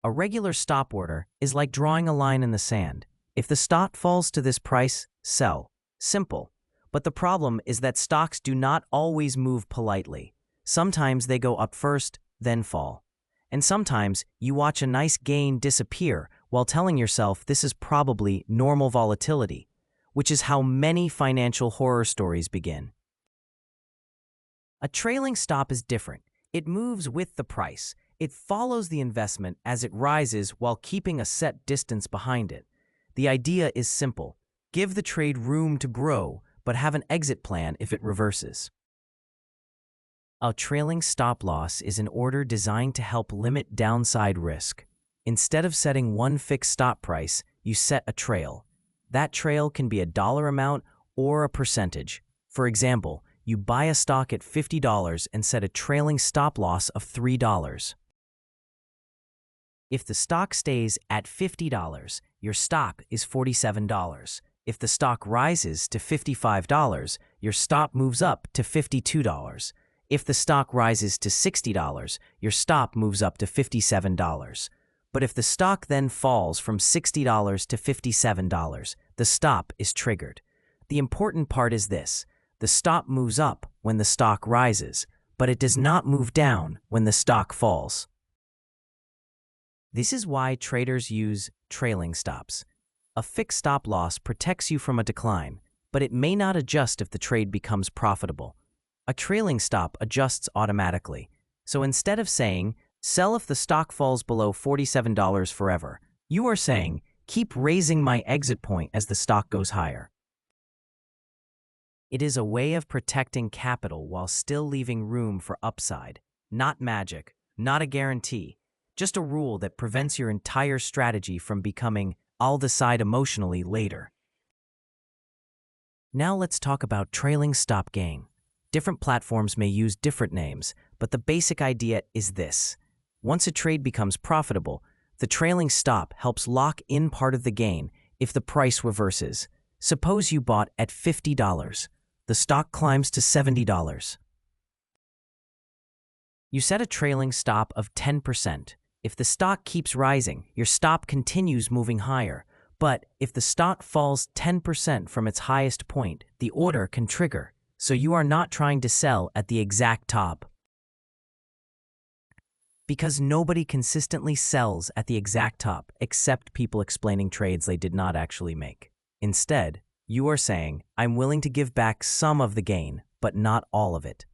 A regular stop order is like drawing a line in the sand. If the stock falls to this price, sell. Simple. But the problem is that stocks do not always move politely. Sometimes they go up first, then fall. And sometimes you watch a nice gain disappear while telling yourself this is probably normal volatility, which is how many financial horror stories begin. A trailing stop is different. It moves with the price. It follows the investment as it rises while keeping a set distance behind it. The idea is simple. Give the trade room to grow, but have an exit plan if it reverses. A trailing stop loss is an order designed to help limit downside risk. Instead of setting one fixed stop price, you set a trail. That trail can be a dollar amount or a percentage. For example, you buy a stock at $50 and set a trailing stop loss of $3. If the stock stays at $50, your stop is $47. If the stock rises to $55, your stop moves up to $52. If the stock rises to $60, your stop moves up to $57. But if the stock then falls from $60 to $57, the stop is triggered. The important part is this: the stop moves up when the stock rises, but it does not move down when the stock falls. This is why traders use trailing stops. A fixed stop loss protects you from a decline, but it may not adjust if the trade becomes profitable. A trailing stop adjusts automatically. So instead of saying, sell if the stock falls below $47 forever, you are saying, keep raising my exit point as the stock goes higher. It is a way of protecting capital while still leaving room for upside. Not magic, not a guarantee, just a rule that prevents your entire strategy from becoming, I'll decide emotionally later. Now let's talk about trailing stop gain. Different platforms may use different names, but the basic idea is this. Once a trade becomes profitable, the trailing stop helps lock in part of the gain if the price reverses. Suppose you bought at $50. The stock climbs to $70. You set a trailing stop of 10%. If the stock keeps rising, your stop continues moving higher. But if the stock falls 10% from its highest point, the order can trigger. So you are not trying to sell at the exact top. Because nobody consistently sells at the exact top except people explaining trades they did not actually make. Instead, you are saying, I'm willing to give back some of the gain, but not all of it.